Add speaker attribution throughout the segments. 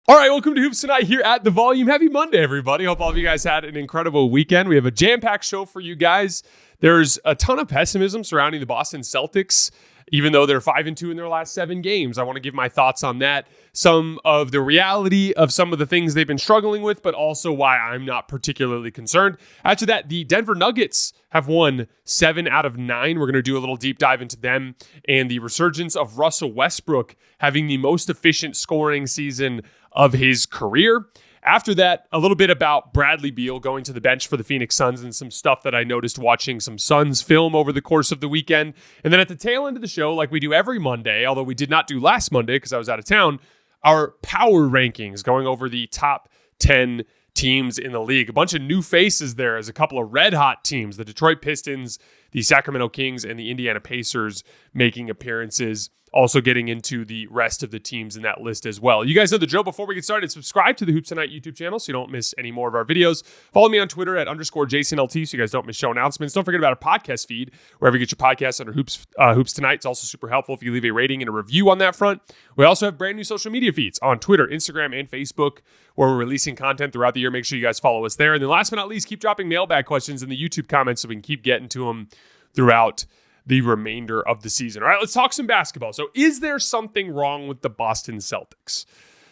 Speaker 1: All right, welcome to Hoops Tonight here at The Volume. Happy Monday, everybody. Hope all of you guys had an incredible weekend. We have a jam-packed show for you guys. There's a ton of pessimism surrounding the Boston Celtics, even though they're 5-2 in their last 7 games. I want to give my thoughts on that, some of the reality of some of the things they've been struggling with, but also why I'm not particularly concerned. After that, the Denver Nuggets have won 7 out of 9. We're going to do a little deep dive into them and the resurgence of Russell Westbrook having the most efficient scoring season of his career. After that, a little bit about Bradley Beal going to the bench for the Phoenix Suns and some stuff that I noticed watching some Suns film over the course of the weekend. And then at the tail end of the show, like we do every Monday, although we did not do last Monday because I was out of town, our power rankings going over the top 10 teams in the league. A bunch of new faces there as a couple of red hot teams, the Detroit Pistons, the Sacramento Kings, and the Indiana Pacers making appearances. Also getting into the rest of the teams in that list as well. You guys know the drill. Before we get started, subscribe to the Hoops Tonight YouTube channel so you don't miss any more of our videos. Follow me on Twitter at @JasonLT so you guys don't miss show announcements. Don't forget about our podcast feed, wherever you get your podcasts under Hoops Tonight. It's also super helpful if you leave a rating and a review on that front. We also have brand new social media feeds on Twitter, Instagram, and Facebook, where we're releasing content throughout the year. Make sure you guys follow us there. And then last but not least, keep dropping mailbag questions in the YouTube comments so we can keep getting to them throughout the remainder of the season. All right, let's talk some basketball. So is there something wrong with the Boston Celtics?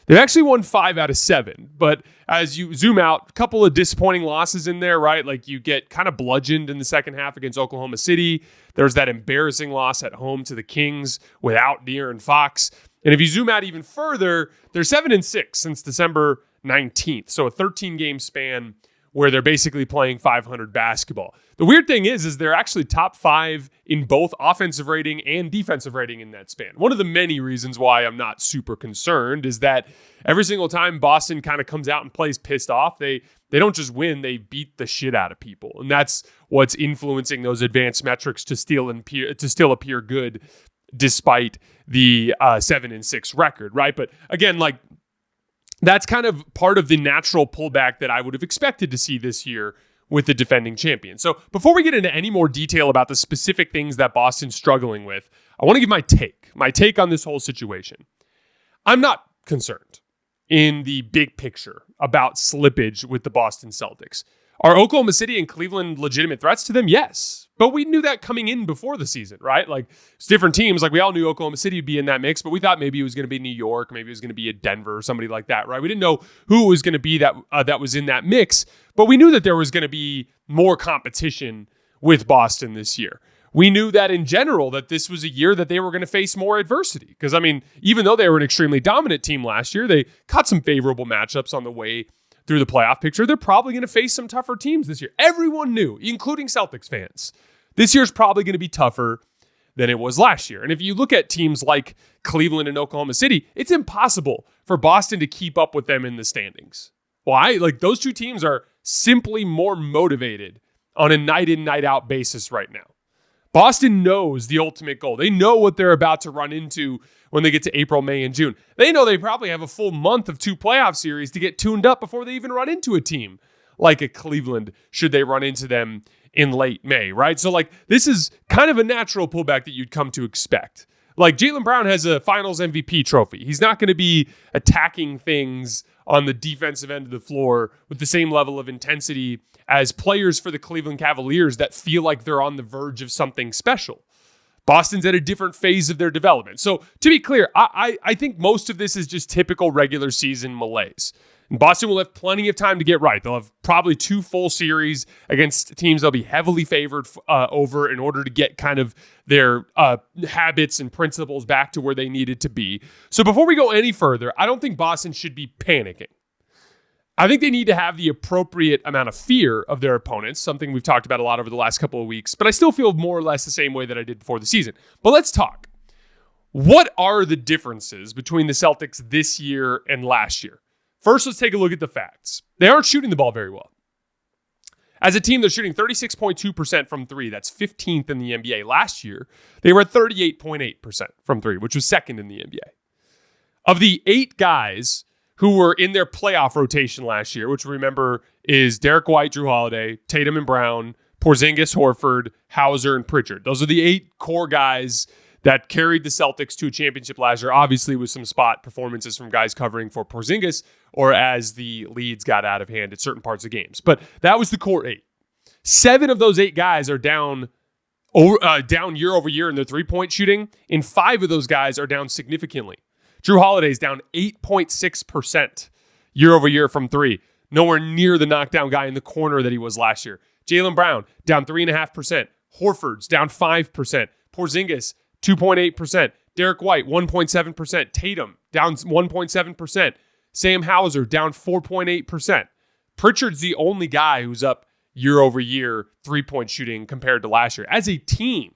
Speaker 1: They've actually won 5 out of 7, but as you zoom out, a couple of disappointing losses in there, right? Like you get kind of bludgeoned in the second half against Oklahoma City. There's that embarrassing loss at home to the Kings without De'Aaron Fox. And if you zoom out even further, they're 7-6 since December 19th. So a 13-game span where they're basically playing 500 basketball. The weird thing is they're actually top 5 in both offensive rating and defensive rating in that span. One of the many reasons why I'm not super concerned is that every single time Boston kind of comes out and plays pissed off, they don't just win, they beat the shit out of people. And that's what's influencing those advanced metrics to still appear good despite the 7-6 record, right? But again, like, that's kind of part of the natural pullback that I would have expected to see this year with the defending champion. So before we get into any more detail about the specific things that Boston's struggling with, I want to give my take on this whole situation. I'm not concerned in the big picture about slippage with the Boston Celtics. Are Oklahoma City and Cleveland legitimate threats to them? Yes. But we knew that coming in before the season, right? Like, it's different teams. Like, we all knew Oklahoma City would be in that mix, but we thought maybe it was going to be New York, maybe it was going to be a Denver or somebody like that, right? We didn't know who it was going to be that was in that mix, but we knew that there was going to be more competition with Boston this year. We knew that in general that this was a year that they were going to face more adversity. Because, I mean, even though they were an extremely dominant team last year, they caught some favorable matchups on the way through the playoff picture. They're probably going to face some tougher teams this year. Everyone knew, including Celtics fans, this year's probably going to be tougher than it was last year. And if you look at teams like Cleveland and Oklahoma City, it's impossible for Boston to keep up with them in the standings. Why? Like, those two teams are simply more motivated on a night in, night out basis right now. Boston knows the ultimate goal. They know what they're about to run into when they get to April, May, and June. They know they probably have a full month of 2 playoff series to get tuned up before they even run into a team like a Cleveland, should they run into them in late May, right? So, like, this is kind of a natural pullback that you'd come to expect. Like, Jaylen Brown has a Finals MVP trophy. He's not going to be attacking things on the defensive end of the floor with the same level of intensity as players for the Cleveland Cavaliers that feel like they're on the verge of something special. Boston's at a different phase of their development. So, to be clear, I think most of this is just typical regular season malaise. And Boston will have plenty of time to get right. They'll have probably 2 full series against teams they'll be heavily favored over in order to get kind of their habits and principles back to where they needed to be. So before we go any further, I don't think Boston should be panicking. I think they need to have the appropriate amount of fear of their opponents, something we've talked about a lot over the last couple of weeks, but I still feel more or less the same way that I did before the season. But let's talk. What are the differences between the Celtics this year and last year? First, let's take a look at the facts. They aren't shooting the ball very well. As a team, they're shooting 36.2% from 3. That's 15th in the NBA. Last year, they were at 38.8% from 3, which was 2nd in the NBA. Of the 8 guys who were in their playoff rotation last year, which remember is Derek White, Drew Holiday, Tatum and Brown, Porzingis, Horford, Hauser, and Pritchard. Those are the 8 core guys that carried the Celtics to a championship last year, obviously with some spot performances from guys covering for Porzingis or as the leads got out of hand at certain parts of games. But that was the core 8. 7 of those 8 guys are down year over year in their three-point shooting, and 5 of those guys are down significantly. Drew Holiday's down 8.6% year over year from 3. Nowhere near the knockdown guy in the corner that he was last year. Jaylen Brown down 3.5%. Horford's down 5%. Porzingis 2.8%. Derek White 1.7%. Tatum down 1.7%. Sam Hauser down 4.8%. Pritchard's the only guy who's up year over year three-point shooting compared to last year. As a team,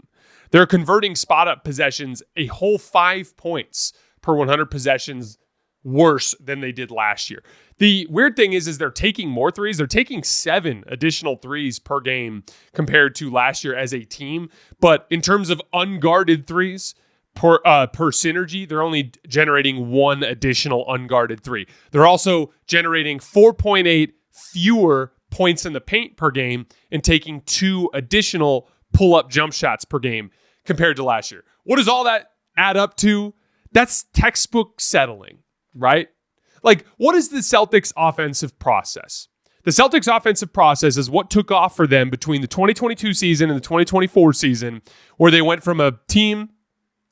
Speaker 1: they're converting spot-up possessions a whole 5 points per 100 possessions worse than they did last year. The weird thing is they're taking more threes. They're taking 7 additional threes per game compared to last year as a team. But in terms of unguarded threes per synergy, they're only generating 1 additional unguarded 3. They're also generating 4.8 fewer points in the paint per game and taking 2 additional pull-up jump shots per game compared to last year. What does all that add up to? That's textbook settling, right? Like, what is the Celtics offensive process? The Celtics offensive process is what took off for them between the 2022 season and the 2024 season, where they went from a team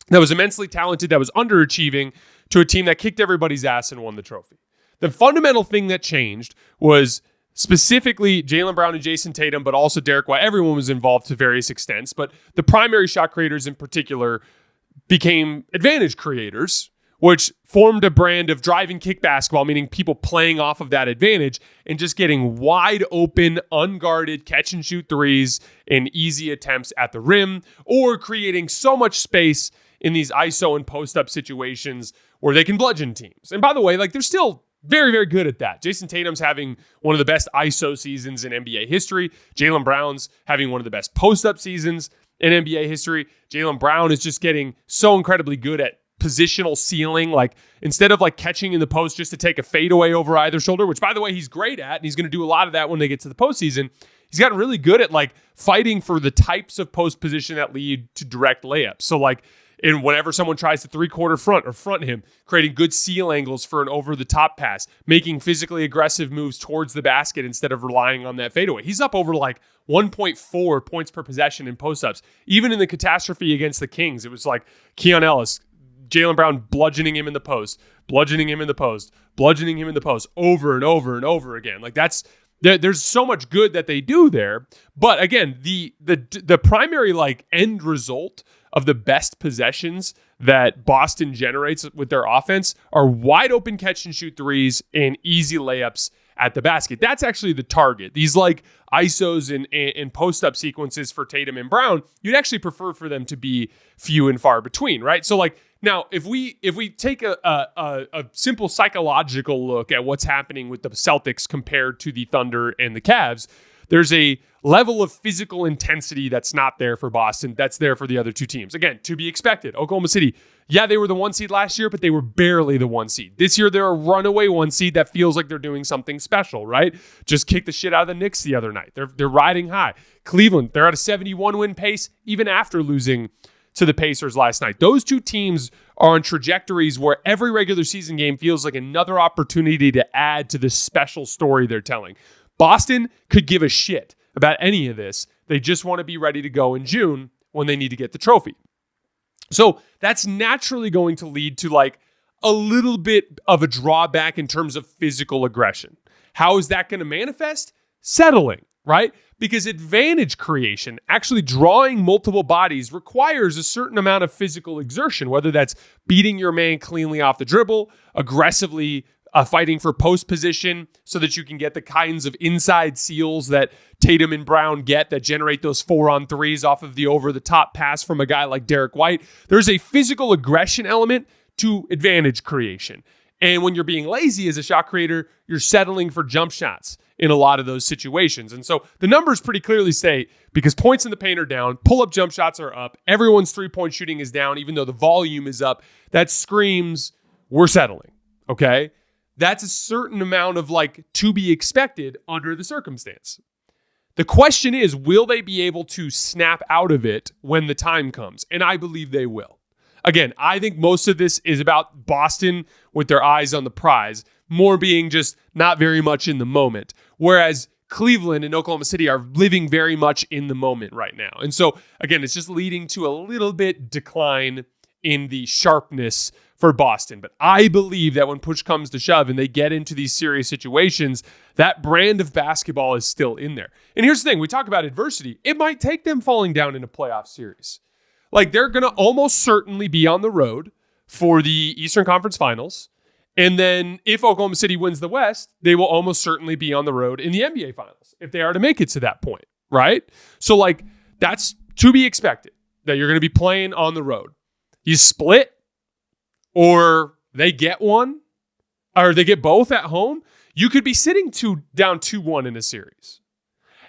Speaker 1: that was immensely talented, that was underachieving, to a team that kicked everybody's ass and won the trophy. The fundamental thing that changed was specifically Jaylen Brown and Jayson Tatum, but also Derek White. Everyone was involved to various extents, but the primary shot creators in particular became advantage creators, which formed a brand of drive and kick basketball, meaning people playing off of that advantage and just getting wide open, unguarded catch and shoot threes and easy attempts at the rim, or creating so much space in these ISO and post-up situations where they can bludgeon teams. And by the way, like, they're still very, very good at that. Jayson Tatum's having one of the best ISO seasons in NBA history. Jaylen Brown's having one of the best post-up seasons in NBA history. Jaylen Brown is just getting so incredibly good at positional ceiling, like instead of like catching in the post just to take a fadeaway over either shoulder, which by the way, he's great at, and he's going to do a lot of that when they get to the postseason. He's gotten really good at like fighting for the types of post position that lead to direct layups. So like in whenever someone tries to 3-quarter front or front him, creating good seal angles for an over the top pass, making physically aggressive moves towards the basket instead of relying on that fadeaway. He's up over like 1.4 points per possession in post-ups. Even in the catastrophe against the Kings, it was like Keon Ellis, Jaylen Brown bludgeoning him in the post, bludgeoning him in the post, bludgeoning him in the post over and over and over again. Like there's so much good that they do there. But again, the primary like end result of the best possessions that Boston generates with their offense are wide open catch and shoot threes and easy layups at the basket. That's actually the target. These like ISOs and post-up sequences for Tatum and Brown, you'd actually prefer for them to be few and far between, right? So like now, if we take a simple psychological look at what's happening with the Celtics compared to the Thunder and the Cavs, there's a level of physical intensity that's not there for Boston, that's there for the other two teams. Again, to be expected. Oklahoma City, yeah, they were the 1 seed last year, but they were barely the 1 seed. This year, they're a runaway 1 seed that feels like they're doing something special, right? Just kicked the shit out of the Knicks the other night. They're riding high. Cleveland, they're at a 71-win pace, even after losing to the Pacers last night. Those two teams are on trajectories where every regular season game feels like another opportunity to add to this special story they're telling. Boston could give a shit about any of this. They just want to be ready to go in June when they need to get the trophy. So that's naturally going to lead to like a little bit of a drawback in terms of physical aggression. How is that going to manifest? Settling, right? Because advantage creation, actually drawing multiple bodies, requires a certain amount of physical exertion, whether that's beating your man cleanly off the dribble, aggressively fighting for post position so that you can get the kinds of inside seals that Tatum and Brown get that generate those 4-on-3s off of the over-the-top pass from a guy like Derek White. There's a physical aggression element to advantage creation. And when you're being lazy as a shot creator, you're settling for jump shots in a lot of those situations. And so the numbers pretty clearly say, because points in the paint are down, pull-up jump shots are up, everyone's three-point shooting is down, even though the volume is up, that screams, we're settling, okay? That's a certain amount of like to be expected under the circumstance. The question is, will they be able to snap out of it when the time comes? And I believe they will. Again, I think most of this is about Boston with their eyes on the prize, more being just not very much in the moment. Whereas Cleveland and Oklahoma City are living very much in the moment right now. And so, again, it's just leading to a little bit decline in the sharpness for Boston. But I believe that when push comes to shove and they get into these serious situations, that brand of basketball is still in there. And here's the thing, we talk about adversity. It might take them falling down in a playoff series. Like, they're going to almost certainly be on the road for the Eastern Conference Finals. And then if Oklahoma City wins the West, they will almost certainly be on the road in the NBA Finals if they are to make it to that point, right? So, like, that's to be expected, that you're going to be playing on the road. You split, or they get one, or they get both at home, you could be sitting down 2-1 in a series.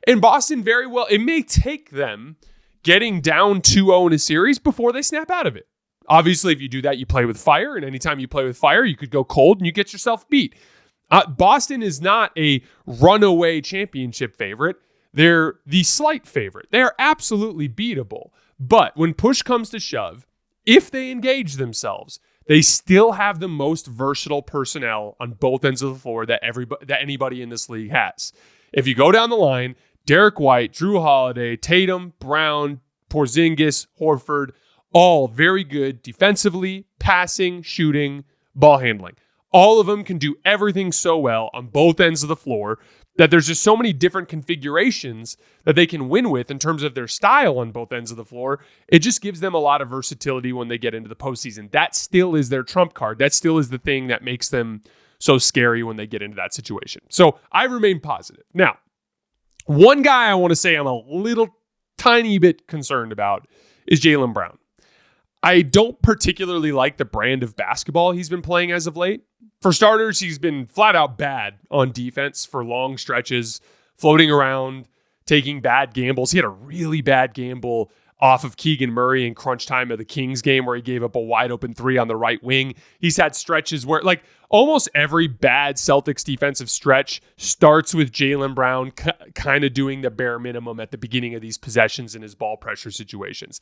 Speaker 1: And Boston very well, it may take them getting down 2-0 in a series before they snap out of it. Obviously, if you do that, you play with fire, and anytime you play with fire, you could go cold and you get yourself beat. Boston is not a runaway championship favorite. They're the slight favorite. They are absolutely beatable. But when push comes to shove, if they engage themselves, they still have the most versatile personnel on both ends of the floor that anybody in this league has. If you go down the line, Derek White, Drew Holiday, Tatum, Brown, Porzingis, Horford, all very good defensively, passing, shooting, ball handling. All of them can do everything so well on both ends of the floor that there's just so many different configurations that they can win with in terms of their style on both ends of the floor. It just gives them a lot of versatility when they get into the postseason. That still is their trump card. That still is the thing that makes them so scary when they get into that situation. So I remain positive. Now, one guy I want to say I'm a little tiny bit concerned about is Jaylen Brown. I don't particularly like the brand of basketball he's been playing as of late. For starters, he's been flat out bad on defense for long stretches, floating around, taking bad gambles. He had a really bad gamble off of Keegan Murray in crunch time of the Kings game where he gave up a wide open three on the right wing. He's had stretches where, like, almost every bad Celtics defensive stretch starts with Jaylen Brown kind of doing the bare minimum at the beginning of these possessions in his ball pressure situations.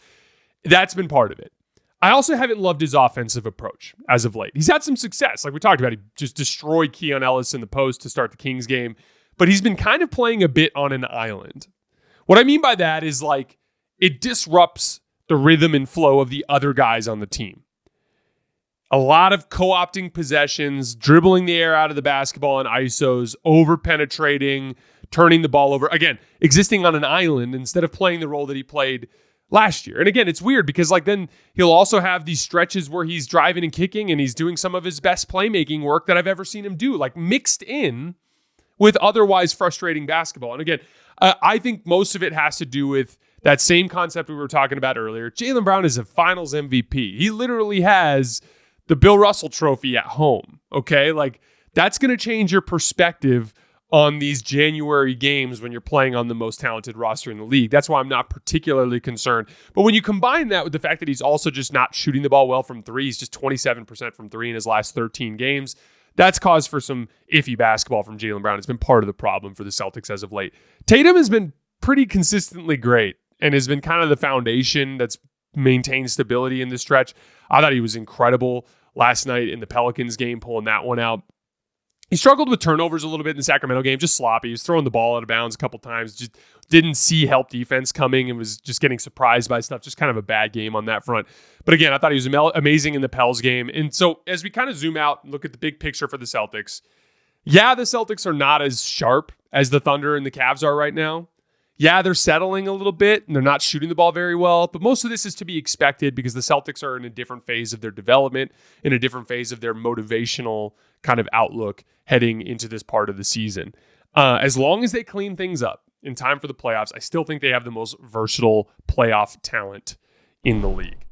Speaker 1: That's been part of it. I also haven't loved his offensive approach as of late. He's had some success. Like we talked about, he just destroyed Keon Ellis in the post to start the Kings game, but he's been kind of playing a bit on an island. What I mean by that is, like, it disrupts the rhythm and flow of the other guys on the team. A lot of co-opting possessions, dribbling the air out of the basketball in ISOs, over-penetrating, turning the ball over. Again, existing on an island instead of playing the role that he played last year. And again, it's weird because, like, then he'll also have these stretches where he's driving and kicking and he's doing some of his best playmaking work that I've ever seen him do, like mixed in with otherwise frustrating basketball. And again, I think most of it has to do with that same concept we were talking about earlier. Jaylen Brown is a finals MVP. He literally has the Bill Russell trophy at home. Okay. Like, that's going to change your perspective on these January games when you're playing on the most talented roster in the league. That's why I'm not particularly concerned. But when you combine that with the fact that he's also just not shooting the ball well from three, he's just 27% from three in his last 13 games. That's cause for some iffy basketball from Jaylen Brown. It's been part of the problem for the Celtics as of late. Tatum has been pretty consistently great and has been kind of the foundation that's maintained stability in this stretch. I thought he was incredible last night in the Pelicans game, pulling that one out. He struggled with turnovers a little bit in the Sacramento game, just sloppy. He was throwing the ball out of bounds a couple times, just didn't see help defense coming and was just getting surprised by stuff. Just kind of a bad game on that front. But again, I thought he was amazing in the Pels game. And so as we kind of zoom out and look at the big picture for the Celtics, yeah, the Celtics are not as sharp as the Thunder and the Cavs are right now. Yeah, they're settling a little bit and they're not shooting the ball very well, but most of this is to be expected because the Celtics are in a different phase of their development, in a different phase of their motivational kind of outlook heading into this part of the season. As long as they clean things up in time for the playoffs, I still think they have the most versatile playoff talent in the league.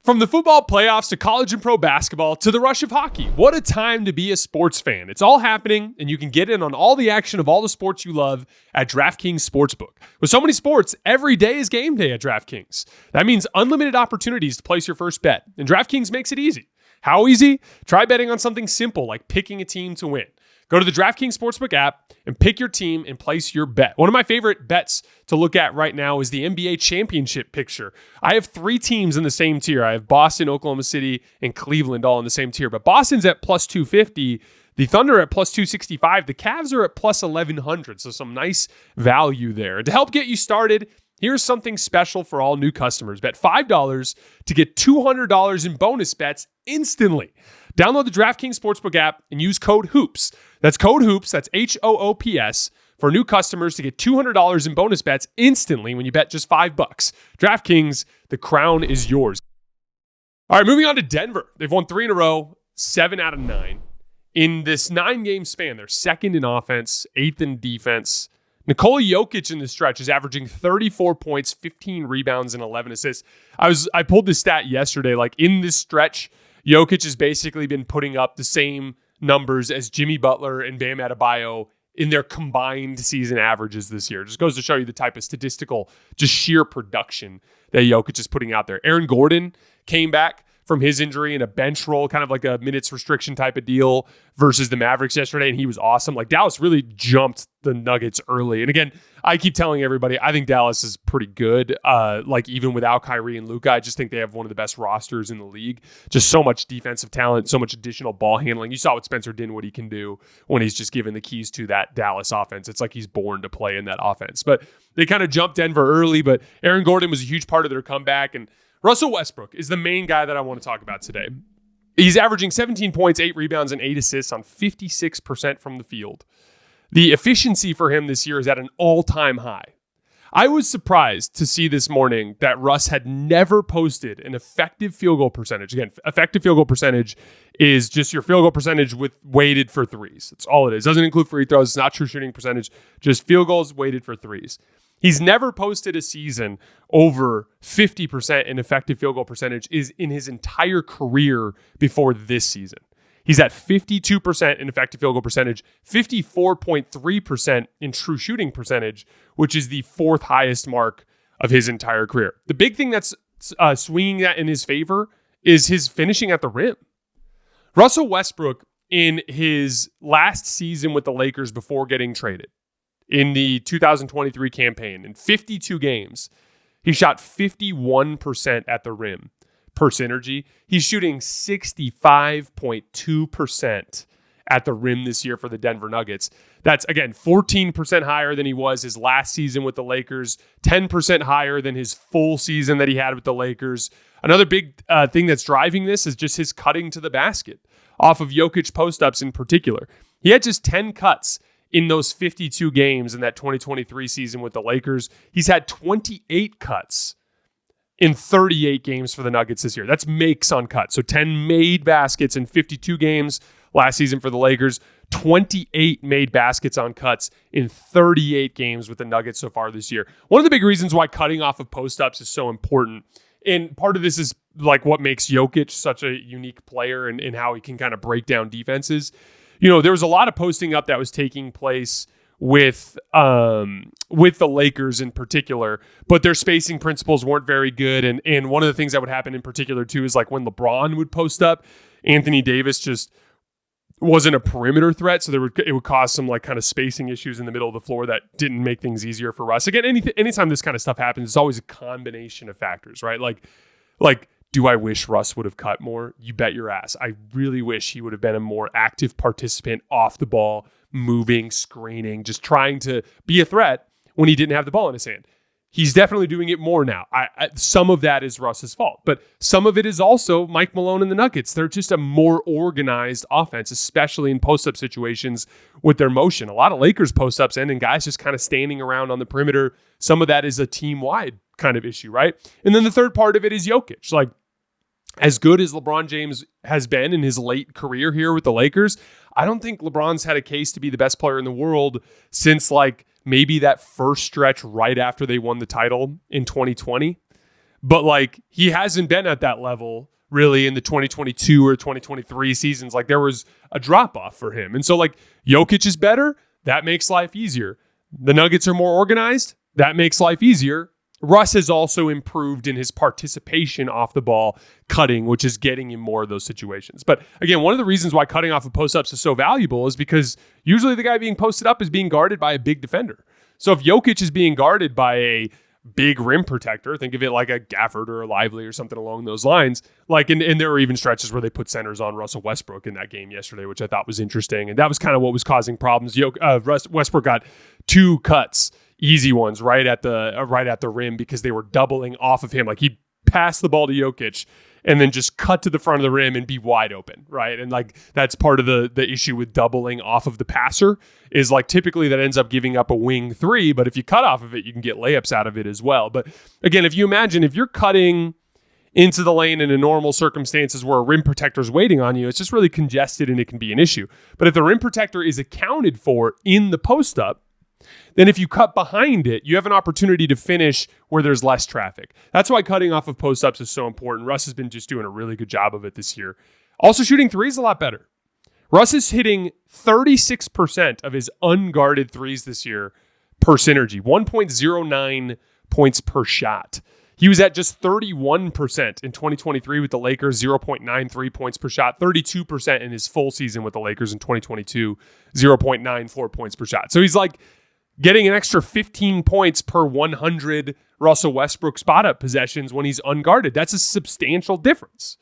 Speaker 1: From the football playoffs to college and pro basketball to the rush of hockey, what a time to be a sports fan. It's all happening, and you can get in on all the action of all the sports you love at DraftKings Sportsbook. With so many sports, every day is game day at DraftKings. That means unlimited opportunities to place your first bet, and DraftKings makes it easy. How easy? Try betting on something simple like picking a team to win. Go to the DraftKings Sportsbook app and pick your team and place your bet. One of my favorite bets to look at right now is the NBA championship picture. I have 3 teams in the same tier. I have Boston, Oklahoma City, and Cleveland all in the same tier. But Boston's at plus 250. The Thunder at plus 265. The Cavs are at plus 1100. So some nice value there. And to help get you started, here's something special for all new customers. Bet $5 to get $200 in bonus bets instantly. Download the DraftKings Sportsbook app and use code HOOPS. That's code HOOPS, that's HOOPS, for new customers to get $200 in bonus bets instantly when you bet just $5. DraftKings, the crown is yours. All right, moving on to Denver. They've won 3 in a row, 7 out of 9. In this 9-game span, they're second in offense, 8th in defense. Nikola Jokic in the stretch is averaging 34 points, 15 rebounds, and 11 assists. I pulled this stat yesterday. Like, in this stretch, Jokic has basically been putting up the same numbers as Jimmy Butler and Bam Adebayo in their combined season averages this year. Just goes to show you the type of statistical, just sheer production that Jokic is putting out there. Aaron Gordon came back from his injury in a bench role, kind of like a minutes restriction type of deal versus the Mavericks yesterday, and he was awesome. Like, Dallas really jumped the Nuggets early. And again, I keep telling everybody, I think Dallas is pretty good. Like, even without Kyrie and Luka, I just think they have one of the best rosters in the league. Just so much defensive talent, so much additional ball handling. You saw what Spencer Dinwiddie can do when he's just given the keys to that Dallas offense. It's like he's born to play in that offense. But they kind of jumped Denver early, but Aaron Gordon was a huge part of their comeback, and Russell Westbrook is the main guy that I want to talk about today. He's averaging 17 points, 8 rebounds, and 8 assists on 56% from the field. The efficiency for him this year is at an all-time high. I was surprised to see this morning that Russ had never posted an effective field goal percentage. Again, effective field goal percentage is just your field goal percentage with weighted for threes. That's all it is. Doesn't include free throws. It's not true shooting percentage. Just field goals weighted for threes. He's never posted a season over 50% in effective field goal percentage is in his entire career before this season. He's at 52% in effective field goal percentage, 54.3% in true shooting percentage, which is the 4th highest mark of his entire career. The big thing that's swinging that in his favor is his finishing at the rim. Russell Westbrook, in his last season with the Lakers before getting traded, in the 2023 campaign, in 52 games, he shot 51% at the rim per synergy. He's shooting 65.2% at the rim this year for the Denver Nuggets. That's, again, 14% higher than he was his last season with the Lakers, 10% higher than his full season that he had with the Lakers. Another big thing that's driving this is just his cutting to the basket off of Jokic post-ups in particular. He had just 10 cuts in those 52 games in that 2023 season with the Lakers. He's had 28 cuts in 38 games for the Nuggets this year. That's makes on cuts. So 10 made baskets in 52 games last season for the Lakers, 28 made baskets on cuts in 38 games with the Nuggets so far this year. One of the big reasons why cutting off of post-ups is so important, and part of this is like what makes Jokic such a unique player and how he can kind of break down defenses. You know, there was a lot of posting up that was taking place with the Lakers in particular, but their spacing principles weren't very good. And one of the things that would happen in particular too is like when LeBron would post up, Anthony Davis just wasn't a perimeter threat, so it would cause some like kind of spacing issues in the middle of the floor that didn't make things easier for Russ. Again, anytime this kind of stuff happens, it's always a combination of factors, right? Like. Do I wish Russ would have cut more? You bet your ass. I really wish he would have been a more active participant off the ball, moving, screening, just trying to be a threat when he didn't have the ball in his hand. He's definitely doing it more now. Some of that is Russ's fault, but some of it is also Mike Malone and the Nuggets. They're just a more organized offense, especially in post-up situations with their motion. A lot of Lakers post-ups end in guys just kind of standing around on the perimeter. Some of that is a team-wide kind of issue, right? And then the third part of it is Jokic. Like, as good as LeBron James has been in his late career here with the Lakers, I don't think LeBron's had a case to be the best player in the world since like maybe that first stretch right after they won the title in 2020. But like he hasn't been at that level really in the 2022 or 2023 seasons. Like there was a drop off for him. And so like Jokic is better. That makes life easier. The Nuggets are more organized. That makes life easier. Russ has also improved in his participation off the ball, cutting, which is getting him more of those situations. But again, one of the reasons why cutting off of post-ups is so valuable is because usually the guy being posted up is being guarded by a big defender. So if Jokic is being guarded by a big rim protector, think of it like a Gafford or a Lively or something along those lines. Like, and there were even stretches where they put centers on Russell Westbrook in that game yesterday, which I thought was interesting. And that was kind of what was causing problems. Westbrook got 2 cuts, easy ones, right at the rim because they were doubling off of him. Like, he passed the ball to Jokic and then just cut to the front of the rim and be wide open, right? And like, that's part of the issue with doubling off of the passer is like, typically that ends up giving up a wing 3, but if you cut off of it, you can get layups out of it as well. But again, if you imagine, if you're cutting into the lane in a normal circumstances where a rim protector is waiting on you, it's just really congested and it can be an issue. But if the rim protector is accounted for in the post up, then if you cut behind it, you have an opportunity to finish where there's less traffic. That's why cutting off of post-ups is so important. Russ has been just doing a really good job of it this year. Also shooting threes a lot better. Russ is hitting 36% of his unguarded threes this year per synergy, 1.09 points per shot. He was at just 31% in 2023 with the Lakers, 0.93 points per shot, 32% in his full season with the Lakers in 2022, 0.94 points per shot. So he's like getting an extra 15 points per 100 Russell Westbrook spot-up possessions when he's unguarded. That's a substantial difference.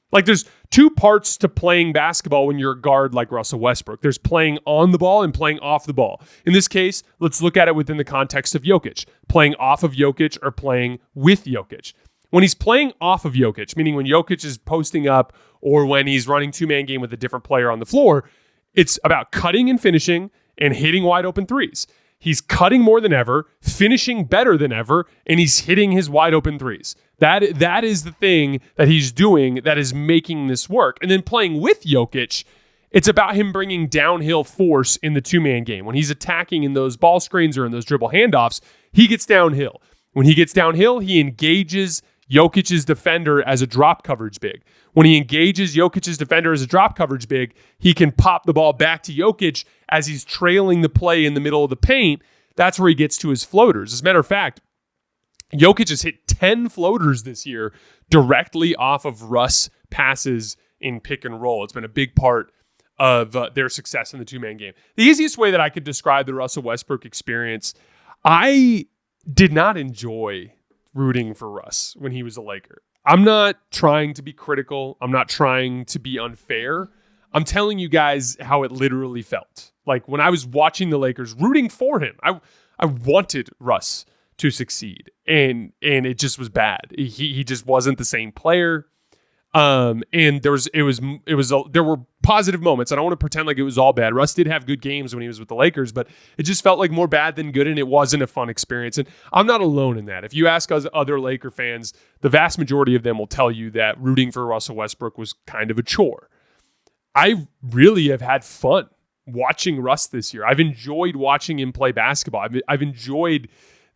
Speaker 1: Like, there's 2 parts to playing basketball when you're a guard like Russell Westbrook. There's playing on the ball and playing off the ball. In this case, let's look at it within the context of Jokic. Playing off of Jokic or playing with Jokic. When he's playing off of Jokic, meaning when Jokic is posting up or when he's running 2-man game with a different player on the floor, it's about cutting and finishing and hitting wide open threes. He's cutting more than ever, finishing better than ever, and he's hitting his wide open threes. That is the thing that he's doing that is making this work. And then playing with Jokic, it's about him bringing downhill force in the 2-man game. When he's attacking in those ball screens or in those dribble handoffs, he gets downhill. When he gets downhill, he engages Jokic's defender as a drop coverage big. When he engages Jokic's defender as a drop coverage big, he can pop the ball back to Jokic as he's trailing the play in the middle of the paint. That's where he gets to his floaters. As a matter of fact, Jokic has hit 10 floaters this year directly off of Russ passes in pick and roll. It's been a big part of their success in the 2-man game. The easiest way that I could describe the Russell Westbrook experience, I did not enjoy rooting for Russ when he was a Laker. I'm not trying to be critical. I'm not trying to be unfair. I'm telling you guys how it literally felt. Like, when I was watching the Lakers, rooting for him, I wanted Russ to succeed, and it just was bad. He just wasn't the same player. And there were positive moments. I don't want to pretend like it was all bad. Russ did have good games when he was with the Lakers, but it just felt like more bad than good, and it wasn't a fun experience. And I'm not alone in that. If you ask us other Laker fans, the vast majority of them will tell you that rooting for Russell Westbrook was kind of a chore. I really have had fun watching Russ this year. I've enjoyed watching him play basketball. I've enjoyed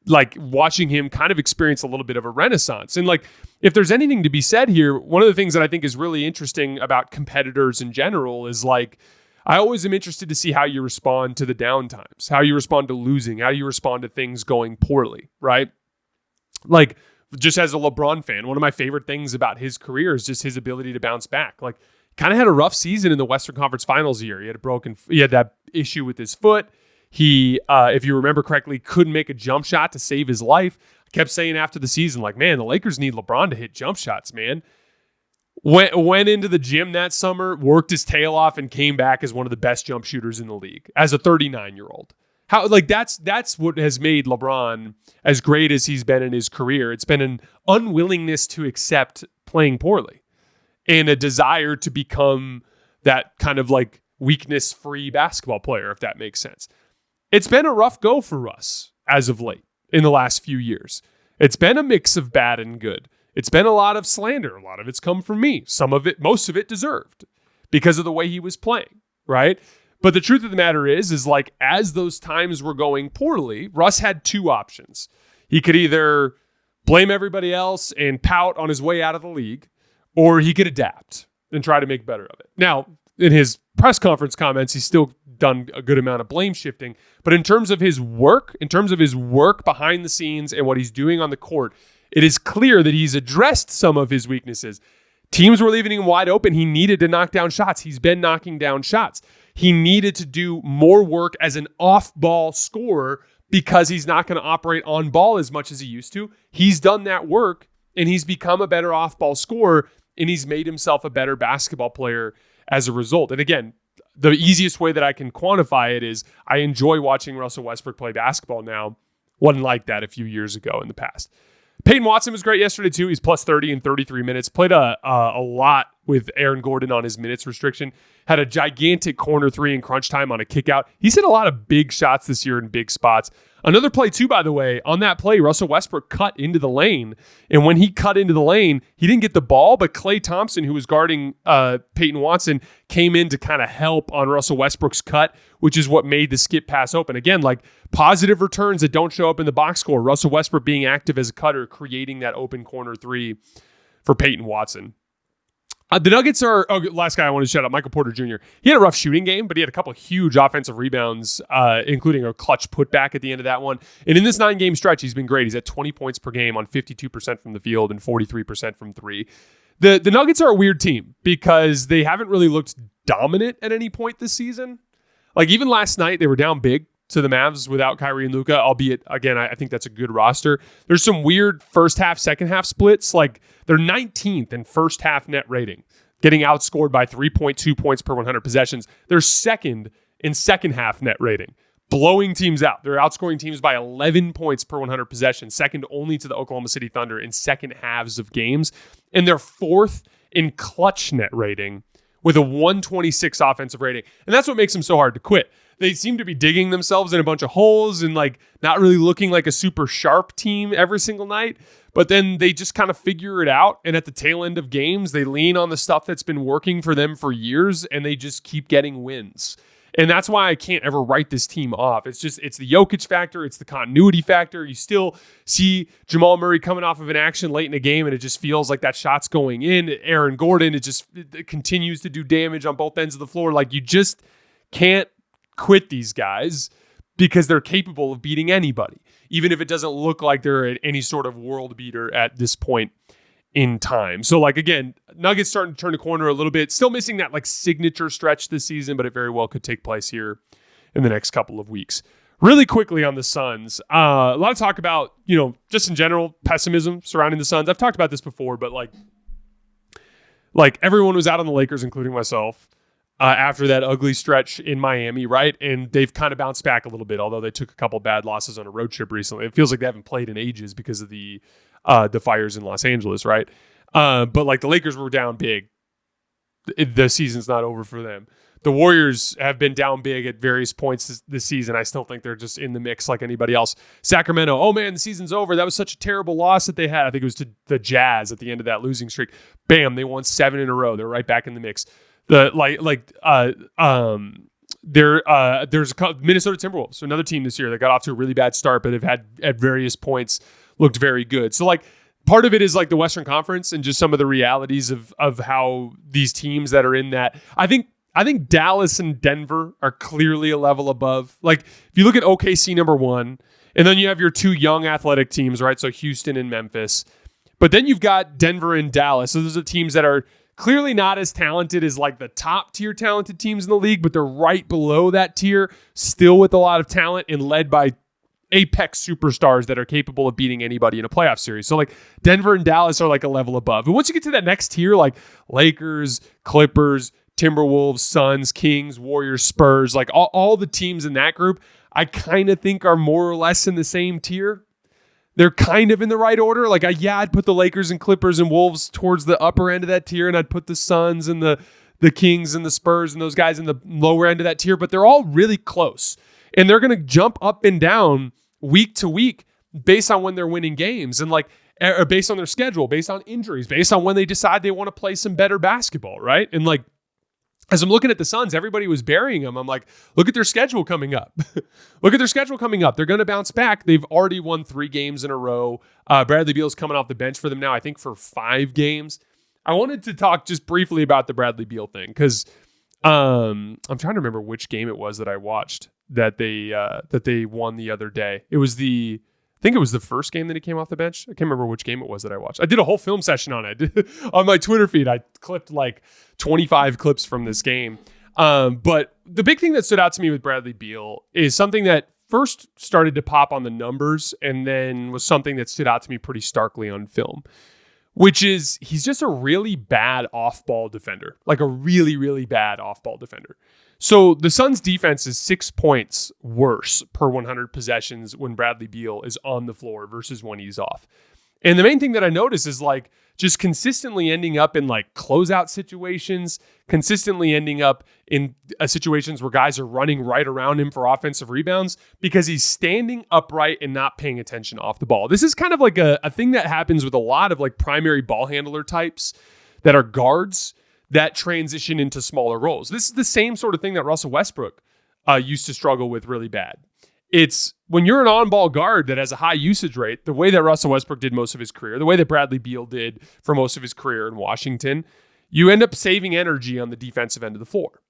Speaker 1: like watching him kind of experience a little bit of a renaissance. And like, if there's anything to be said here, one of the things that I think is really interesting about competitors in general is like, I always am interested to see how you respond to the down times, how you respond to losing, how you respond to things going poorly, right? Like, just as a LeBron fan, one of my favorite things about his career is just his ability to bounce back. Like, kind of had a rough season in the Western Conference Finals year. He had that issue with his foot. He, if you remember correctly, couldn't make a jump shot to save his life. I kept saying after the season, like, man, the Lakers need LeBron to hit jump shots, man. Went into the gym that summer, worked his tail off, and came back as one of the best jump shooters in the league as a 39-year-old. How, like, that's what has made LeBron as great as he's been in his career. It's been an unwillingness to accept playing poorly and a desire to become that kind of like weakness-free basketball player, if that makes sense. It's been a rough go for Russ as of late in the last few years. It's been a mix of bad and good. It's been a lot of slander. A lot of it's come from me. Some of it, most of it deserved because of the way he was playing, right? But the truth of the matter is like, as those times were going poorly, Russ had 2 options. He could either blame everybody else and pout on his way out of the league, or he could adapt and try to make better of it. Now, in his press conference comments, he still done a good amount of blame shifting. But in terms of his work behind the scenes and what he's doing on the court, it is clear that he's addressed some of his weaknesses. Teams were leaving him wide open. He needed to knock down shots. He's been knocking down shots. He needed to do more work as an off-ball scorer because he's not going to operate on ball as much as he used to. He's done that work, and he's become a better off-ball scorer, and he's made himself a better basketball player as a result. And again, the easiest way that I can quantify it is I enjoy watching Russell Westbrook play basketball now. Wasn't like that a few years ago in the past. Peyton Watson was great yesterday too. He's plus 30 in 33 minutes. Played a lot with Aaron Gordon on his minutes restriction. Had a gigantic corner three in crunch time on a kick out. He's hit a lot of big shots this year in big spots. Another play too, by the way, on that play, Russell Westbrook cut into the lane. And when he cut into the lane, he didn't get the ball, but Klay Thompson, who was guarding Peyton Watson, came in to kind of help on Russell Westbrook's cut, which is what made the skip pass open. Again, like positive returns that don't show up in the box score. Russell Westbrook being active as a cutter, creating that open corner three for Peyton Watson. The Nuggets are, last guy I want to shout out, Michael Porter Jr. He had a rough shooting game, but he had a couple of huge offensive rebounds, including a clutch putback at the end of that one. And in this 9-game stretch, he's been great. He's at 20 points per game on 52% from the field and 43% from three. The Nuggets are a weird team because they haven't really looked dominant at any point this season. Like even last night, they were down big to the Mavs without Kyrie and Luka, albeit, again, I think that's a good roster. There's some weird first half, second half splits. Like they're 19th in first half net rating, getting outscored by 3.2 points per 100 possessions. They're second in second half net rating, blowing teams out. They're outscoring teams by 11 points per 100 possessions, second only to the Oklahoma City Thunder in second halves of games. And they're fourth in clutch net rating with a 126 offensive rating. And that's what makes them so hard to quit. They seem to be digging themselves in a bunch of holes and like not really looking like a super sharp team every single night. But then they just kind of figure it out. And at the tail end of games, they lean on the stuff that's been working for them for years and they just keep getting wins. And that's why I can't ever write this team off. It's the Jokic factor. It's the continuity factor. You still see Jamal Murray coming off of an action late in a game and it just feels like that shot's going in. Aaron Gordon, it continues to do damage on both ends of the floor. Like you just can't quit these guys because they're capable of beating anybody, even if it doesn't look like they're any sort of world beater at this point in time. So like, again, Nuggets starting to turn the corner a little bit, still missing that like signature stretch this season, but it very well could take place here in the next couple of weeks. Really quickly on the Suns, a lot of talk about, just in general, pessimism surrounding the Suns. I've talked about this before, but like everyone was out on the Lakers, including myself, after that ugly stretch in Miami, right? And they've kind of bounced back a little bit, although they took a couple bad losses on a road trip recently. It feels like they haven't played in ages because of the fires in Los Angeles, right? But like the Lakers were down big. The season's not over for them. The Warriors have been down big at various points this season. I still think they're just in the mix like anybody else. Sacramento, oh man, the season's over. That was such a terrible loss that they had. I think it was to the Jazz at the end of that losing streak. Bam, they won 7 in a row. They're right back in the mix. There's Minnesota Timberwolves, so another team this year that got off to a really bad start, but have had at various points looked very good. So like part of it is like the Western Conference and just some of the realities of how these teams that are in that. I think Dallas and Denver are clearly a level above. Like if you look at OKC number 1, and then you have your 2 young athletic teams, right? So Houston and Memphis, but then you've got Denver and Dallas. So those are teams that are clearly not as talented as like the top tier talented teams in the league, but they're right below that tier, still with a lot of talent and led by apex superstars that are capable of beating anybody in a playoff series. So like Denver and Dallas are like a level above. And once you get to that next tier, like Lakers, Clippers, Timberwolves, Suns, Kings, Warriors, Spurs, like all the teams in that group, I kind of think are more or less in the same tier. They're kind of in the right order. Like, I'd put the Lakers and Clippers and Wolves towards the upper end of that tier, and I'd put the Suns and the Kings and the Spurs and those guys in the lower end of that tier, but they're all really close. And they're going to jump up and down week to week based on when they're winning games and like, or based on their schedule, based on injuries, based on when they decide they want to play some better basketball, right? And like, as I'm looking at the Suns, everybody was burying them. I'm like, look at their schedule coming up. Look at their schedule coming up. They're going to bounce back. They've already won 3 games in a row. Bradley Beal's coming off the bench for them now, I think for 5 games. I wanted to talk just briefly about the Bradley Beal thing because I'm trying to remember which game it was that I watched that they won the other day. I think it was the first game that he came off the bench. I can't remember which game it was that I watched. I did a whole film session on it. On my Twitter feed, I clipped like 25 clips from this game. But the big thing that stood out to me with Bradley Beal is something that first started to pop on the numbers and then was something that stood out to me pretty starkly on film, which is he's just a really bad off-ball defender, like a really, really bad off-ball defender. So the Suns' defense is 6 points worse per 100 possessions when Bradley Beal is on the floor versus when he's off. And the main thing that I notice is like just consistently ending up in like closeout situations, consistently ending up in situations where guys are running right around him for offensive rebounds because he's standing upright and not paying attention off the ball. This is kind of like a thing that happens with a lot of like primary ball handler types that are guards that transition into smaller roles. This is the same sort of thing that Russell Westbrook used to struggle with really bad. It's when you're an on-ball guard that has a high usage rate, the way that Russell Westbrook did most of his career, the way that Bradley Beal did for most of his career in Washington, you end up saving energy on the defensive end of the floor.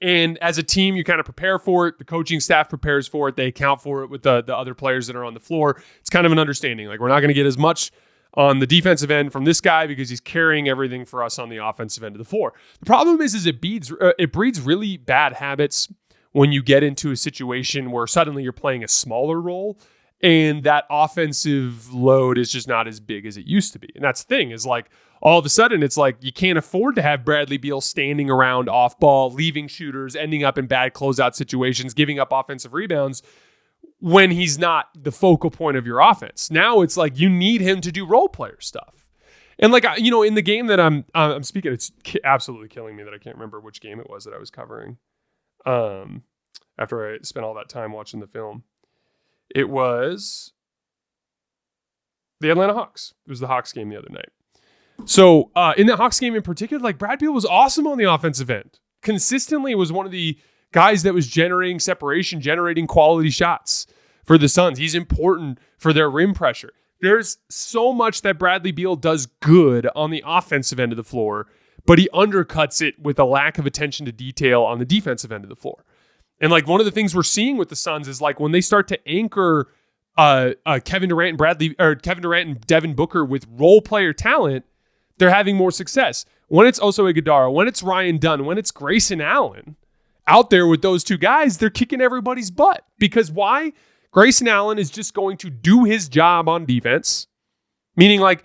Speaker 1: And as a team, you kind of prepare for it. The coaching staff prepares for it. They account for it with the other players that are on the floor. It's kind of an understanding. Like, we're not going to get as much on the defensive end from this guy because he's carrying everything for us on the offensive end of the floor. The problem is it breeds really bad habits when you get into a situation where suddenly you're playing a smaller role and that offensive load is just not as big as it used to be. And that's the thing is like all of a sudden it's like you can't afford to have Bradley Beal standing around off ball, leaving shooters, ending up in bad closeout situations, giving up offensive rebounds when he's not the focal point of your offense. Now it's like you need him to do role player stuff. And like, you know, in the game that I'm speaking, it's absolutely killing me that I can't remember which game it was that I was covering. After I spent all that time watching the film, it was the Atlanta Hawks. It was the Hawks game the other night. So in the Hawks game in particular, like Brad Beal was awesome on the offensive end. Consistently was one of the guys that was generating separation, generating quality shots for the Suns. He's important for their rim pressure. There's so much that Bradley Beal does good on the offensive end of the floor, but he undercuts it with a lack of attention to detail on the defensive end of the floor. And like one of the things we're seeing with the Suns is like when they start to anchor Kevin Durant and Devin Booker with role player talent, they're having more success. When it's Oso Ighodaro, when it's Ryan Dunn, when it's Grayson Allen out there with those two guys, they're kicking everybody's butt. Because why? Grayson Allen is just going to do his job on defense. Meaning like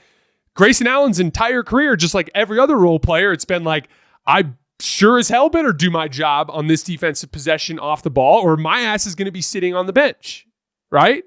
Speaker 1: Grayson Allen's entire career, just like every other role player, it's been like, I sure as hell better do my job on this defensive possession off the ball or my ass is going to be sitting on the bench, right?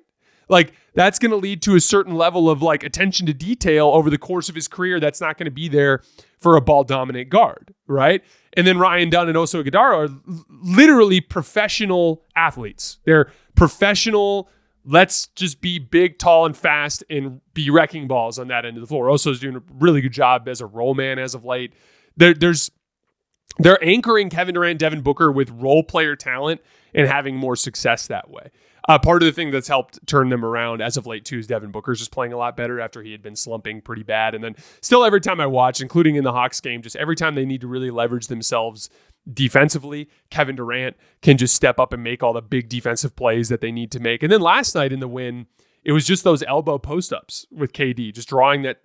Speaker 1: Like that's going to lead to a certain level of like attention to detail over the course of his career that's not going to be there for a ball dominant guard, right? And then Ryan Dunn and Oso Ighodaro are literally professional athletes. They're professional, let's just be big, tall, and fast and be wrecking balls on that end of the floor. Oso's doing a really good job as a role man as of late. They're anchoring Kevin Durant, Devin Booker with role player talent and having more success that way. Part of the thing that's helped turn them around as of late too is Devin Booker's just playing a lot better after he had been slumping pretty bad. And then still every time I watch, including in the Hawks game, just every time they need to really leverage themselves defensively, Kevin Durant can just step up and make all the big defensive plays that they need to make. And then last night in the win, it was just those elbow post-ups with KD, just drawing that,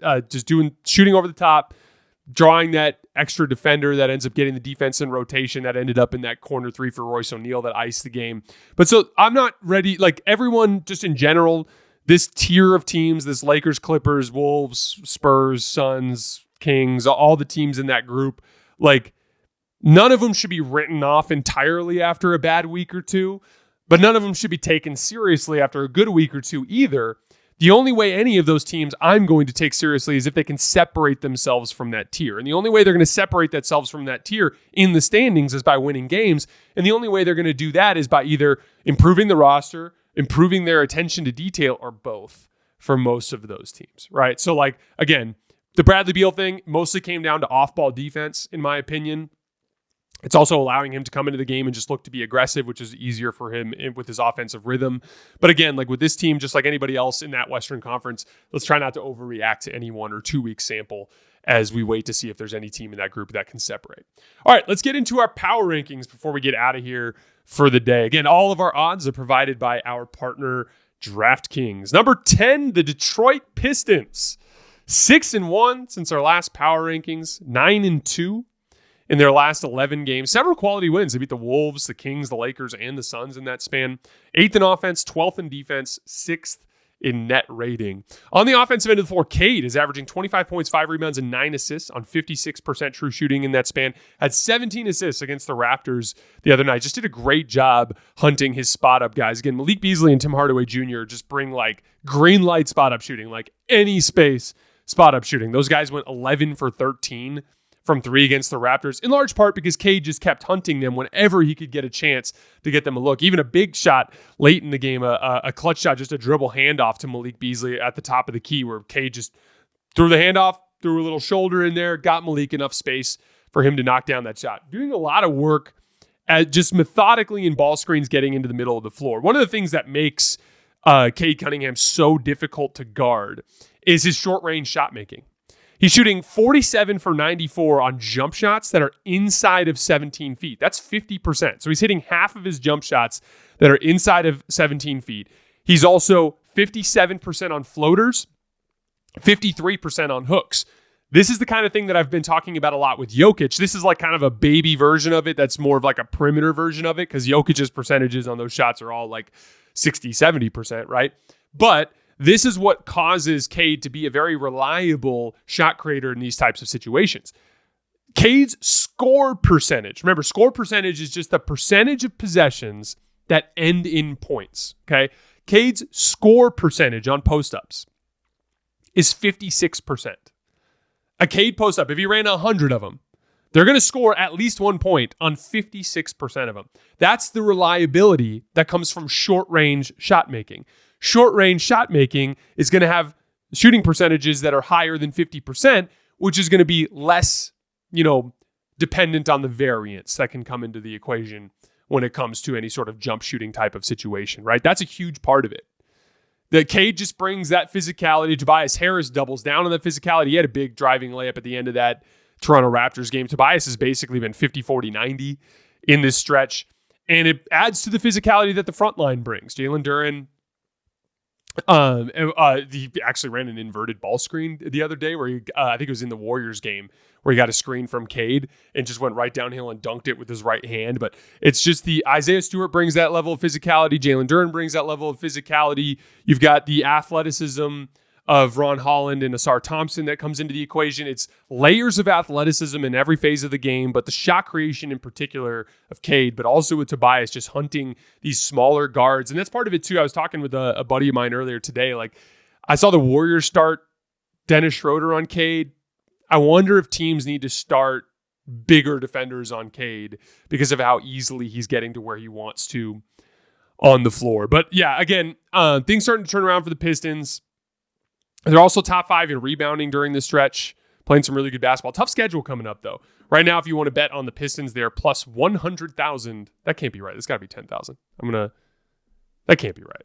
Speaker 1: shooting over the top, drawing that extra defender that ends up getting the defense in rotation that ended up in that corner three for Royce O'Neal that iced the game. But so I'm not ready, like everyone just in general, this tier of teams, this Lakers, Clippers, Wolves, Spurs, Suns, Kings, all the teams in that group, like none of them should be written off entirely after a bad week or two, but none of them should be taken seriously after a good week or two either. The only way any of those teams I'm going to take seriously is if they can separate themselves from that tier. And the only way they're going to separate themselves from that tier in the standings is by winning games. And the only way they're going to do that is by either improving the roster, improving their attention to detail, or both for most of those teams, right? So like, again, the Bradley Beal thing mostly came down to off-ball defense, in my opinion. It's also allowing him to come into the game and just look to be aggressive, which is easier for him with his offensive rhythm. But again, like with this team, just like anybody else in that Western Conference, let's try not to overreact to any 1 or 2 week sample as we wait to see if there's any team in that group that can separate. All right, let's get into our power rankings before we get out of here for the day. Again, all of our odds are provided by our partner, DraftKings. Number 10, the Detroit Pistons. 6-1 since our last power rankings. 9-2 in their last 11 games. Several quality wins. They beat the Wolves, the Kings, the Lakers, and the Suns in that span. 8th in offense, 12th in defense, 6th in net rating. On the offensive end of the floor, Cade is averaging 25 points, 5 rebounds, and 9 assists on 56% true shooting in that span. Had 17 assists against the Raptors the other night. Just did a great job hunting his spot-up guys. Again, Malik Beasley and Tim Hardaway Jr. just bring like green light spot-up shooting, like any space spot-up shooting. Those guys went 11 for 13 from 3 against the Raptors, in large part because Cade just kept hunting them whenever he could get a chance to get them a look. Even a big shot late in the game, a clutch shot, just a dribble handoff to Malik Beasley at the top of the key where Cade just threw the handoff, threw a little shoulder in there, got Malik enough space for him to knock down that shot. Doing a lot of work at just methodically in ball screens getting into the middle of the floor. One of the things that makes Cade Cunningham so difficult to guard is his short-range shot making. He's shooting 47 for 94 on jump shots that are inside of 17 feet. That's 50%. So he's hitting half of his jump shots that are inside of 17 feet. He's also 57% on floaters, 53% on hooks. This is the kind of thing that I've been talking about a lot with Jokic. This is like kind of a baby version of it that's more of like a perimeter version of it because Jokic's percentages on those shots are all like 60, 70%, right? But this is what causes Cade to be a very reliable shot creator in these types of situations. Cade's score percentage, remember, score percentage is just the percentage of possessions that end in points, okay? Cade's score percentage on post-ups is 56%. A Cade post-up, if he ran 100 of them, they're going to score at least 1 point on 56% of them. That's the reliability that comes from short-range shot making. Short-range shot making is going to have shooting percentages that are higher than 50%, which is going to be less, dependent on the variance that can come into the equation when it comes to any sort of jump shooting type of situation, right? That's a huge part of it. The Cade just brings that physicality. Tobias Harris doubles down on that physicality. He had a big driving layup at the end of that Toronto Raptors game. Tobias has basically been 50, 40, 90 in this stretch, and it adds to the physicality that the front line brings. Jalen Duren, he actually ran an inverted ball screen the other day where I think it was in the Warriors game where he got a screen from Cade and just went right downhill and dunked it with his right hand. But it's just the Isaiah Stewart brings that level of physicality. Jalen Duren brings that level of physicality. You've got the athleticism of Ron Holland and Asar Thompson that comes into the equation. It's layers of athleticism in every phase of the game, but the shot creation in particular of Cade, but also with Tobias just hunting these smaller guards. And that's part of it too. I was talking with a buddy of mine earlier today. Like I saw the Warriors start Dennis Schroeder on Cade. I wonder if teams need to start bigger defenders on Cade because of how easily he's getting to where he wants to on the floor. But yeah, again, things starting to turn around for the Pistons. They're also top 5 in rebounding during this stretch, playing some really good basketball. Tough schedule coming up, though. Right now, if you want to bet on the Pistons, they're plus 100,000. That can't be right. It's got to be 10,000. That can't be right.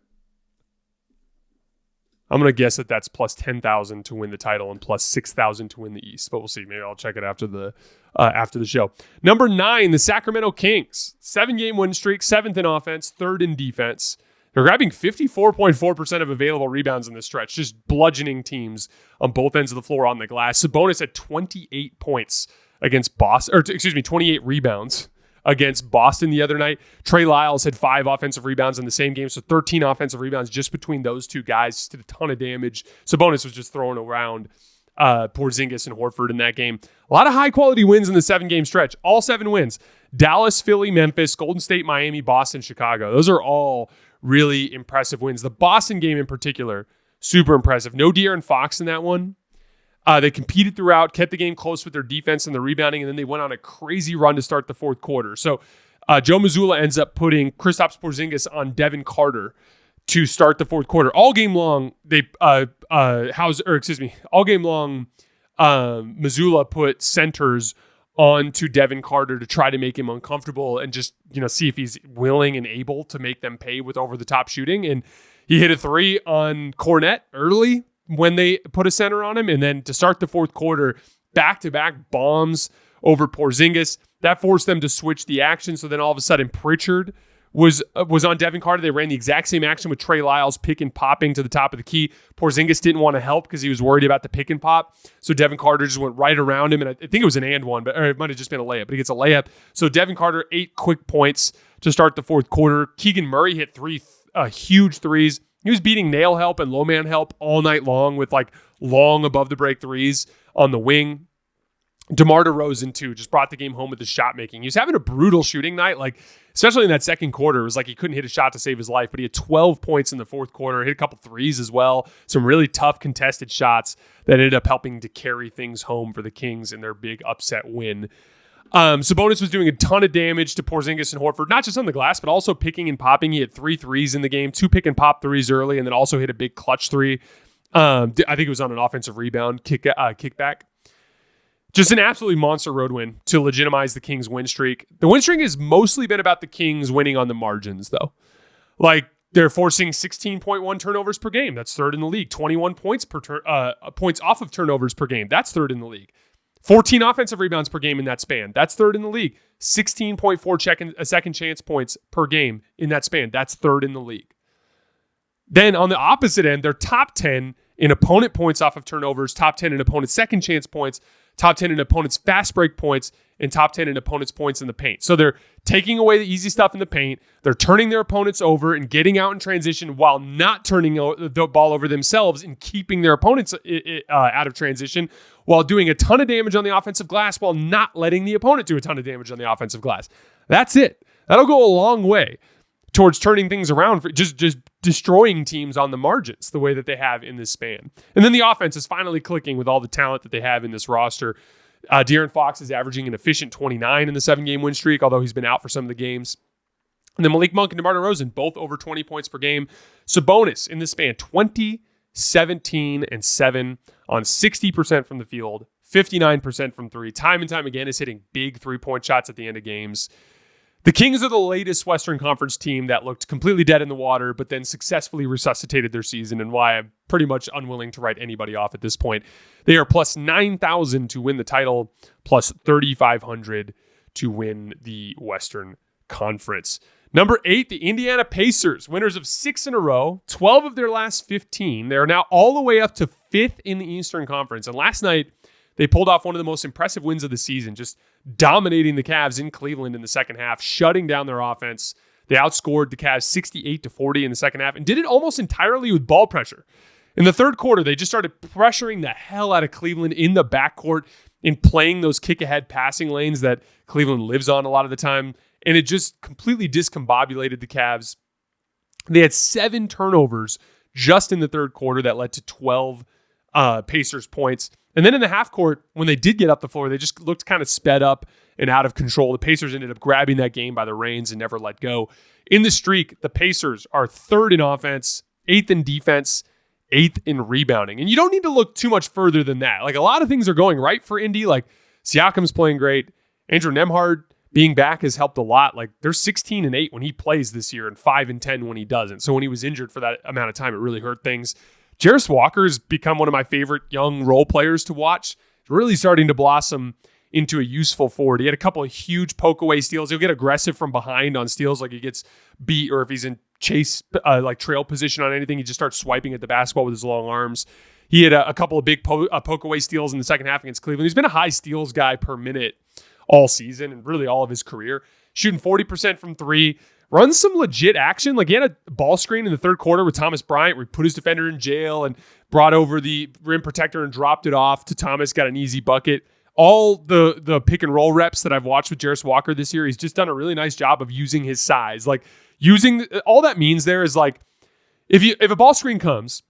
Speaker 1: I'm going to guess that that's plus 10,000 to win the title and plus 6,000 to win the East. But we'll see. Maybe I'll check it after the show. Number 9, the Sacramento Kings. 7-game win streak, 7th in offense, 3rd in defense. They're grabbing 54.4% of available rebounds in this stretch, just bludgeoning teams on both ends of the floor on the glass. Sabonis had 28 points against Boston, 28 rebounds against Boston the other night. Trey Lyles had 5 offensive rebounds in the same game, so 13 offensive rebounds just between those two guys. Just did a ton of damage. Sabonis was just throwing around Porzingis and Horford in that game. A lot of high-quality wins in the 7-game stretch. All 7 wins. Dallas, Philly, Memphis, Golden State, Miami, Boston, Chicago. Those are all really impressive wins. The Boston game in particular, super impressive. No De'Aaron Fox in that one. They competed throughout, kept the game close with their defense and the rebounding, and then they went on a crazy run to start the fourth quarter. So Joe Mazzulla ends up putting Kristaps Porzingis on Devin Carter to start the fourth quarter. All game long, Mazzulla put centers onto Devin Carter to try to make him uncomfortable and just, see if he's willing and able to make them pay with over-the-top shooting. And he hit a 3 on Cornette early when they put a center on him. And then to start the fourth quarter, back-to-back bombs over Porzingis. That forced them to switch the action. So then all of a sudden Pritchard was on Devin Carter. They ran the exact same action with Trey Lyles pick and popping to the top of the key. Porzingis didn't want to help because he was worried about the pick and pop. So Devin Carter just went right around him. And I think it was an and one, or it might have just been a layup, but he gets a layup. So Devin Carter, 8 quick points to start the fourth quarter. Keegan Murray hit 3 huge threes. He was beating nail help and low man help all night long with like long above the break threes on the wing. DeMar DeRozan, too, just brought the game home with his shot making. He was having a brutal shooting night, like especially in that second quarter. It was like he couldn't hit a shot to save his life, but he had 12 points in the fourth quarter, hit a couple threes as well. Some really tough contested shots that ended up helping to carry things home for the Kings in their big upset win. Sabonis was doing a ton of damage to Porzingis and Horford, not just on the glass, but also picking and popping. He had 3 threes in the game, 2 pick and pop threes early, and then also hit a big clutch 3. I think it was on an offensive rebound kickback. Just an absolutely monster road win to legitimize the Kings' win streak. The win streak has mostly been about the Kings winning on the margins, though. Like, they're forcing 16.1 turnovers per game. That's third in the league. 21 points points off of turnovers per game. That's third in the league. 14 offensive rebounds per game in that span. That's third in the league. 16.4 second chance points per game in that span. That's third in the league. Then on the opposite end, they're top 10 in opponent points off of turnovers, top 10 in opponent second chance points, top 10 in opponents fast break points, and top 10 in opponents points in the paint. So they're taking away the easy stuff in the paint. They're turning their opponents over and getting out in transition while not turning the ball over themselves and keeping their opponents out of transition, while doing a ton of damage on the offensive glass while not letting the opponent do a ton of damage on the offensive glass. That's it. That'll go a long way towards turning things around, for just destroying teams on the margins the way that they have in this span. And then the offense is finally clicking with all the talent that they have in this roster. De'Aaron Fox is averaging an efficient 29 in the 7-game win streak, although he's been out for some of the games. And then Malik Monk and DeMar DeRozan, both over 20 points per game. Sabonis in this span, 20, 17, and 7 on 60% from the field, 59% from 3. Time and time again is hitting big 3-point shots at the end of games. The Kings are the latest Western Conference team that looked completely dead in the water, but then successfully resuscitated their season, and why I'm pretty much unwilling to write anybody off at this point. They are plus 9,000 to win the title, plus 3,500 to win the Western Conference. Number 8, the Indiana Pacers, winners of 6 in a row, 12 of their last 15. They are now all the way up to 5th in the Eastern Conference. And last night, they pulled off one of the most impressive wins of the season, just dominating the Cavs in Cleveland in the second half, shutting down their offense. They outscored the Cavs 68-40 in the second half and did it almost entirely with ball pressure. In the third quarter, they just started pressuring the hell out of Cleveland in the backcourt and playing those kick-ahead passing lanes that Cleveland lives on a lot of the time. And it just completely discombobulated the Cavs. They had 7 turnovers just in the third quarter that led to 12 Pacers points. And then in the half court, when they did get up the floor, they just looked kind of sped up and out of control. The Pacers ended up grabbing that game by the reins and never let go. In the streak, the Pacers are 3rd in offense, 8th in defense, 8th in rebounding. And you don't need to look too much further than that. Like, a lot of things are going right for Indy. Like, Siakam's playing great. Andrew Nembhard being back has helped a lot. Like, they're 16-8 when he plays this year and 5-10 when he doesn't. So when he was injured for that amount of time, it really hurt things. Jarris Walker's become one of my favorite young role players to watch. He's really starting to blossom into a useful forward. He had a couple of huge poke away steals. He'll get aggressive from behind on steals, like he gets beat, or if he's in chase, like trail position on anything, he just starts swiping at the basketball with his long arms. He had a couple of big poke away steals in the second half against Cleveland. He's been a high steals guy per minute all season and really all of his career. Shooting 40% from 3. Runs some legit action. Like, he had a ball screen in the third quarter with Thomas Bryant where he put his defender in jail and brought over the rim protector and dropped it off to Thomas, got an easy bucket. All the pick and roll reps that I've watched with Jarris Walker this year, he's just done a really nice job of using his size. Like, all that means there is, like, if a ball screen comes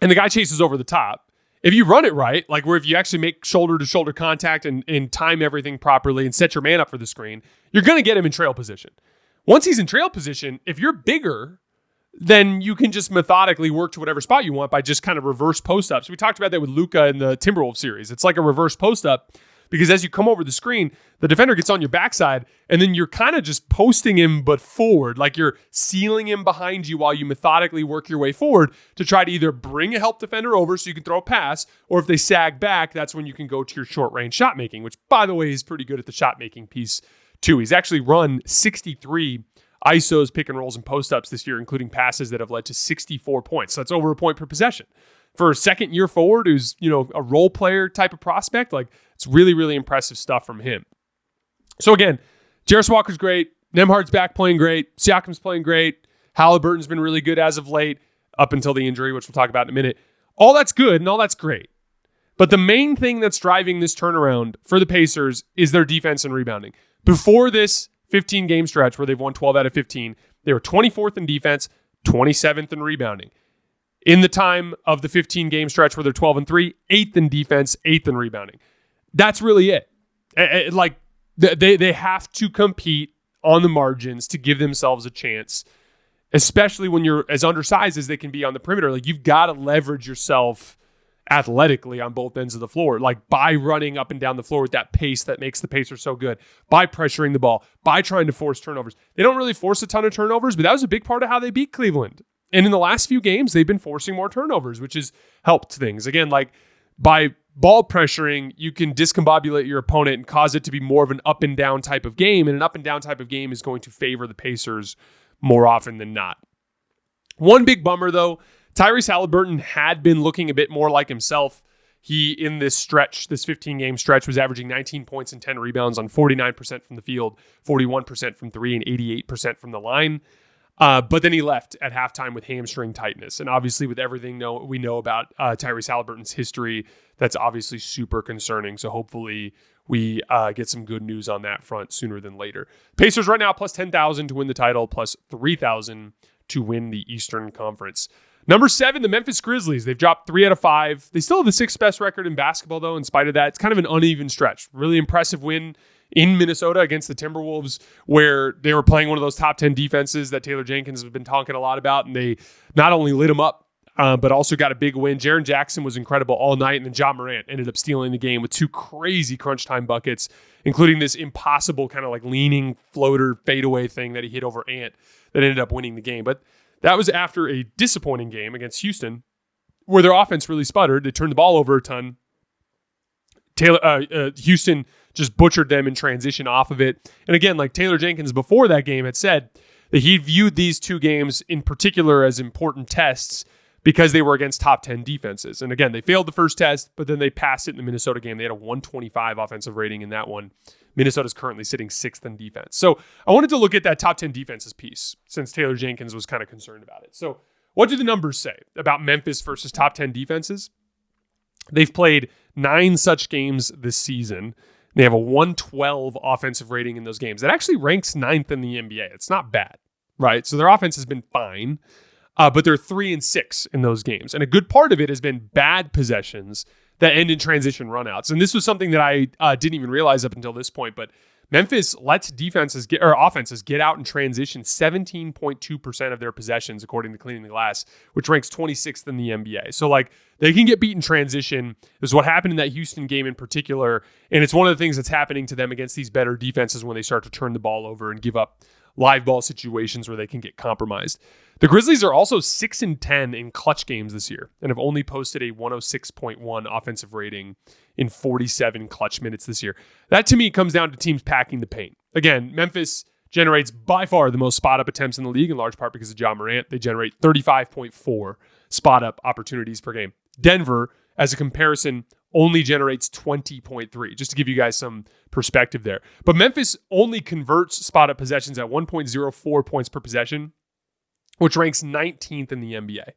Speaker 1: and the guy chases over the top, if you run it right, like where if you actually make shoulder-to-shoulder contact and time everything properly and set your man up for the screen, you're going to get him in trail position. Once he's in trail position, if you're bigger, then you can just methodically work to whatever spot you want by just kind of reverse post-ups. We talked about that with Luka in the Timberwolves series. It's like a reverse post-up because as you come over the screen, the defender gets on your backside, and then you're kind of just posting him but forward, like you're sealing him behind you while you methodically work your way forward to try to either bring a help defender over so you can throw a pass, or if they sag back, that's when you can go to your short-range shot making, which, by the way, is pretty good at the shot making piece too. He's actually run 63 ISOs, pick and rolls, and post-ups this year, including passes that have led to 64 points. So that's over a point per possession. For a second-year forward who's, a role player type of prospect, like, it's really, really impressive stuff from him. So again, Jarris Walker's great. Nembhard's back playing great. Siakam's playing great. Halliburton's been really good as of late, up until the injury, which we'll talk about in a minute. All that's good and all that's great. But the main thing that's driving this turnaround for the Pacers is their defense and rebounding. Before this 15-game stretch where they've won 12 out of 15, they were 24th in defense, 27th in rebounding. In the time of the 15-game stretch where they're 12-3, 8th in defense, 8th in rebounding. That's really it. They have to compete on the margins to give themselves a chance, especially when you're as undersized as they can be on the perimeter. Like, you've got to leverage yourself athletically on both ends of the floor, like by running up and down the floor with that pace that makes the Pacers so good, by pressuring the ball, by trying to force turnovers. They don't really force a ton of turnovers, but that was a big part of how they beat Cleveland. And in the last few games, they've been forcing more turnovers, which has helped things. Again, like, by ball pressuring, you can discombobulate your opponent and cause it to be more of an up and down type of game. And an up and down type of game is going to favor the Pacers more often than not. One big bummer, though, Tyrese Halliburton had been looking a bit more like himself. He, in this stretch, this 15-game stretch, was averaging 19 points and 10 rebounds on 49% from the field, 41% from three, and 88% from the line. But then he left at halftime with hamstring tightness. And obviously, with everything we know about Tyrese Halliburton's history, that's obviously super concerning. So hopefully we get some good news on that front sooner than later. Pacers right now plus 10,000 to win the title, plus 3,000 to win the Eastern Conference. Number 7, the Memphis Grizzlies. They've dropped 3 out of 5. They still have the 6th best record in basketball, though, in spite of that. It's kind of an uneven stretch. Really impressive win in Minnesota against the Timberwolves, where they were playing one of those top 10 defenses that Taylor Jenkins has been talking a lot about, and they not only lit them up, but also got a big win. Jaren Jackson was incredible all night, and then Ja Morant ended up stealing the game with 2 crazy crunch time buckets, including this impossible kind of like leaning floater fadeaway thing that he hit over Ant that ended up winning the game. But that was after a disappointing game against Houston, where their offense really sputtered. They turned the ball over a ton. Houston just butchered them in transition off of it. And again, like Taylor Jenkins before that game had said, that he viewed these 2 games in particular as important tests because they were against top 10 defenses. And again, they failed the first test, but then they passed it in the Minnesota game. They had a 125 offensive rating in that one. Minnesota's currently sitting 6th in defense. So I wanted to look at that top 10 defenses piece since Taylor Jenkins was kind of concerned about it. So what do the numbers say about Memphis versus top 10 defenses? They've played 9 such games this season. They have a 112 offensive rating in those games. That actually ranks 9th in the NBA. It's not bad, right? So their offense has been fine, but they're 3-6 in those games. And a good part of it has been bad possessions that end in transition runouts. And this was something that I didn't even realize up until this point, but Memphis lets offenses get out in transition 17.2% of their possessions, according to Cleaning the Glass, which ranks 26th in the NBA. So, like, they can get beat in transition. This is what happened in that Houston game in particular, and it's one of the things that's happening to them against these better defenses when they start to turn the ball over and give up live ball situations where they can get compromised. The Grizzlies are also 6-10 in clutch games this year and have only posted a 106.1 offensive rating in 47 clutch minutes this year. That to me comes down to teams packing the paint. Again, Memphis generates by far the most spot-up attempts in the league, in large part because of Ja Morant. They generate 35.4 spot-up opportunities per game. Denver, as a comparison, only generates 20.3, just to give you guys some perspective there. But Memphis only converts spot-up possessions at 1.04 points per possession, which ranks 19th in the NBA.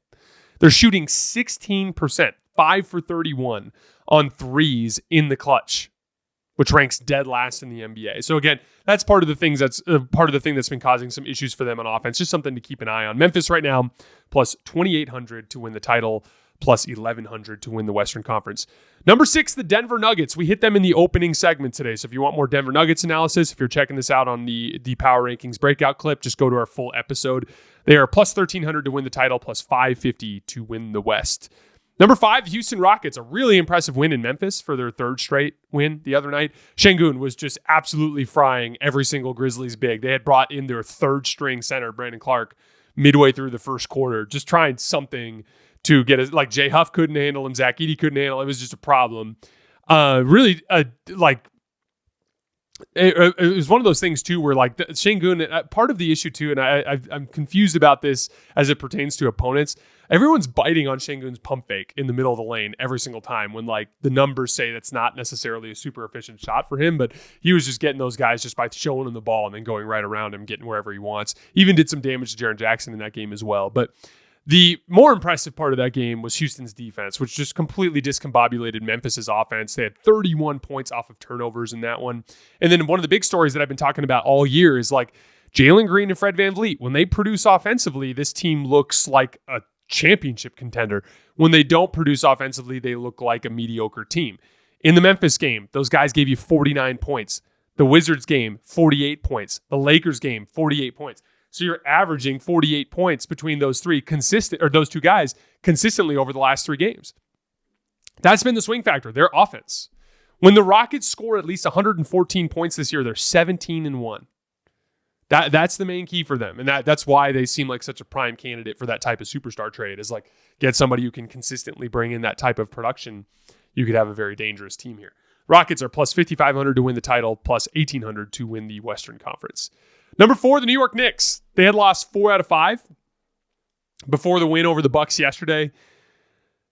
Speaker 1: They're shooting 16%, 5 for 31 on threes in the clutch, which ranks dead last in the NBA. So again, that's part of the thing that's been causing some issues for them on offense. Just something to keep an eye on. Memphis right now plus 2,800 to win the title, plus 1,100 to win the Western Conference. Number 6, the Denver Nuggets. We hit them in the opening segment today. So if you want more Denver Nuggets analysis, if you're checking this out on the Power Rankings breakout clip, just go to our full episode. They are plus 1,300 to win the title, plus 550 to win the West. Number 5, the Houston Rockets, a really impressive win in Memphis for their 3rd straight win the other night. Şengün was just absolutely frying every single Grizzlies big. They had brought in their 3rd string center, Brandon Clark, midway through the first quarter, just trying something to get it. Like Jay Huff couldn't handle him, Zach Edey couldn't handle him. It was just a problem. It was one of those things too where like Şengün, part of the issue too, and I'm confused about this as it pertains to opponents. Everyone's biting on Şengün's pump fake in the middle of the lane every single time when like the numbers say that's not necessarily a super efficient shot for him, but he was just getting those guys just by showing them the ball and then going right around him, getting wherever he wants. Even did some damage to Jaren Jackson in that game as well. But the more impressive part of that game was Houston's defense, which just completely discombobulated Memphis's offense. They had 31 points off of turnovers in that one. And then one of the big stories that I've been talking about all year is like Jalen Green and Fred VanVleet. When they produce offensively, this team looks like a championship contender. When they don't produce offensively, they look like a mediocre team. In the Memphis game, those guys gave you 49 points. The Wizards game, 48 points. The Lakers game, 48 points. So you're averaging 48 points between those those two guys consistently over the last 3 games. That's been the swing factor, their offense. When the Rockets score at least 114 points this year, they're 17-1. That's the main key for them. And that's why they seem like such a prime candidate for that type of superstar trade, is like get somebody who can consistently bring in that type of production. You could have a very dangerous team here. Rockets are plus 5,500 to win the title, plus 1,800 to win the Western Conference. Number 4, the New York Knicks. They had lost 4 out of 5 before the win over the Bucks yesterday.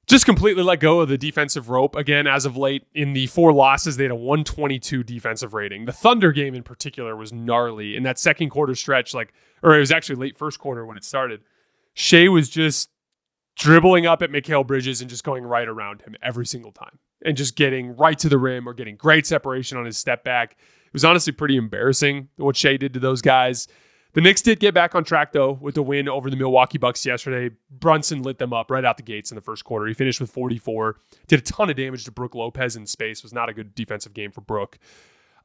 Speaker 1: Just completely let go of the defensive rope. Again, as of late, in the 4 losses, they had a 122 defensive rating. The Thunder game in particular was gnarly. In that second quarter stretch, it was actually late first quarter when it started, Shea was just dribbling up at Mikal Bridges and just going right around him every single time and just getting right to the rim or getting great separation on his step back. It was honestly pretty embarrassing what Shea did to those guys. The Knicks did get back on track, though, with the win over the Milwaukee Bucks yesterday. Brunson lit them up right out the gates in the first quarter. He finished with 44, did a ton of damage to Brook Lopez in space. Was not a good defensive game for Brook.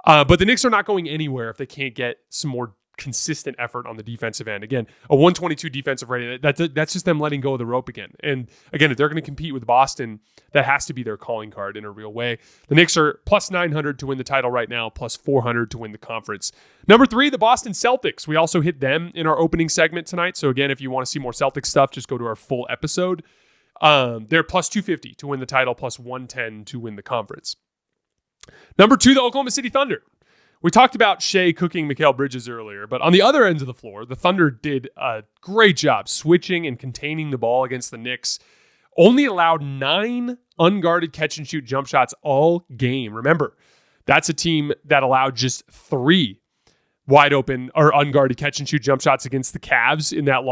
Speaker 1: But the Knicks are not going anywhere if they can't get some more consistent effort on the defensive end. Again, a 122 defensive rating, that's just them letting go of the rope again. And again, if they're going to compete with Boston, that has to be their calling card in a real way. The Knicks are plus 900 to win the title right now, plus 400 to win the conference. Number 3, the Boston Celtics. We also hit them in our opening segment tonight. So again, if you want to see more Celtics stuff, just go to our full episode. They're plus 250 to win the title, plus 110 to win the conference. Number 2, the Oklahoma City Thunder. We talked about Shea cooking Mikal Bridges earlier, but on the other end of the floor, the Thunder did a great job switching and containing the ball against the Knicks. Only allowed 9 unguarded catch-and-shoot jump shots all game. Remember, that's a team that allowed just 3 wide open or unguarded catch-and-shoot jump shots against the Cavs in that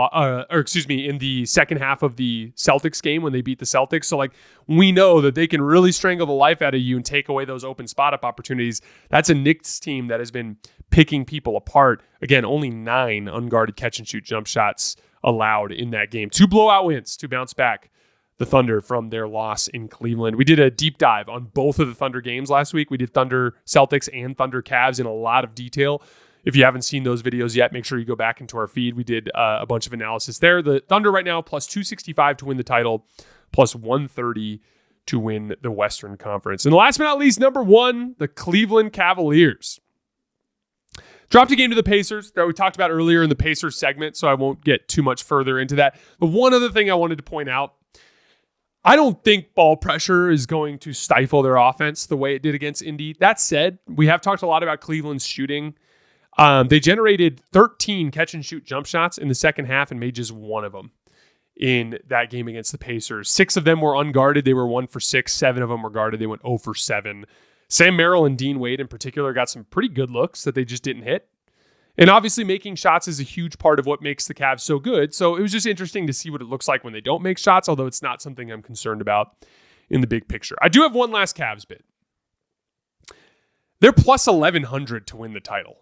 Speaker 1: in the second half of the Celtics game when they beat the Celtics. So we know that they can really strangle the life out of you and take away those open spot-up opportunities. That's a Knicks team that has been picking people apart. Again, only 9 unguarded catch-and-shoot jump shots allowed in that game. 2 blowout wins to bounce back the Thunder from their loss in Cleveland. We did a deep dive on both of the Thunder games last week. We did Thunder Celtics and Thunder Cavs in a lot of detail. If you haven't seen those videos yet, make sure you go back into our feed. We did a bunch of analysis there. The Thunder right now, plus 265 to win the title, plus 130 to win the Western Conference. And last but not least, number 1, the Cleveland Cavaliers. Dropped a game to the Pacers that we talked about earlier in the Pacers segment, so I won't get too much further into that. But one other thing I wanted to point out, I don't think ball pressure is going to stifle their offense the way it did against Indy. That said, we have talked a lot about Cleveland's shooting. They generated 13 catch-and-shoot jump shots in the second half and made just 1 of them in that game against the Pacers. 6 of them were unguarded. They were 1 for 6. 7 of them were guarded. They went 0 for 7. Sam Merrill and Dean Wade in particular got some pretty good looks that they just didn't hit. And obviously making shots is a huge part of what makes the Cavs so good. So it was just interesting to see what it looks like when they don't make shots, although it's not something I'm concerned about in the big picture. I do have one last Cavs bit. They're plus 1,100 to win the title,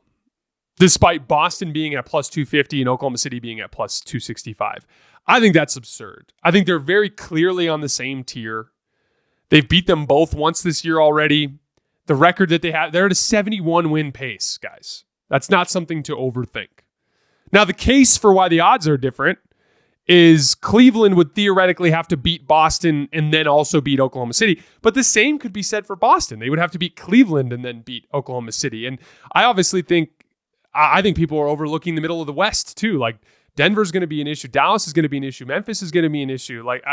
Speaker 1: despite Boston being at plus 250 and Oklahoma City being at plus 265. I think that's absurd. I think they're very clearly on the same tier. They've beat them both once this year already. The record that they have, they're at a 71-win pace, guys. That's not something to overthink. Now, the case for why the odds are different is Cleveland would theoretically have to beat Boston and then also beat Oklahoma City. But the same could be said for Boston. They would have to beat Cleveland and then beat Oklahoma City. And I obviously think people are overlooking the middle of the West too. Like Denver's going to be an issue. Dallas is going to be an issue. Memphis is going to be an issue. Like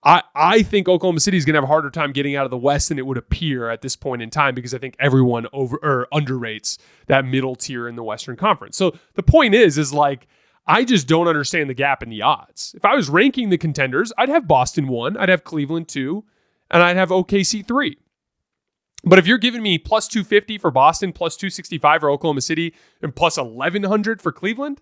Speaker 1: I think Oklahoma City is going to have a harder time getting out of the West than it would appear at this point in time, because I think everyone underrates that middle tier in the Western Conference. So the point is like, I just don't understand the gap in the odds. If I was ranking the contenders, I'd have Boston 1, I'd have Cleveland 2, and I'd have OKC 3. But if you're giving me plus 250 for Boston, plus 265 for Oklahoma City, and plus 1,100 for Cleveland,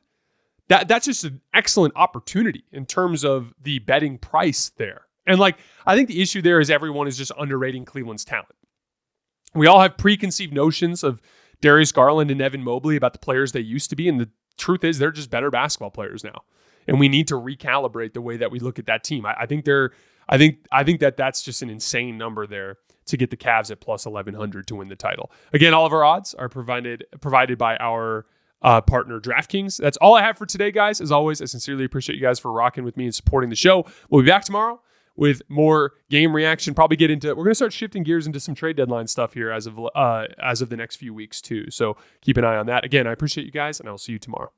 Speaker 1: that's just an excellent opportunity in terms of the betting price there. And like, I think the issue there is everyone is just underrating Cleveland's talent. We all have preconceived notions of Darius Garland and Evan Mobley about the players they used to be, and the truth is they're just better basketball players now. And we need to recalibrate the way that we look at that team. I think that's just an insane number there to get the Cavs at plus 1,100 to win the title. Again, all of our odds are provided by our partner DraftKings. That's all I have for today, guys. As always, I sincerely appreciate you guys for rocking with me and supporting the show. We'll be back tomorrow with more game reaction. We're going to start shifting gears into some trade deadline stuff here as of the next few weeks too. So keep an eye on that. Again, I appreciate you guys, and I'll see you tomorrow.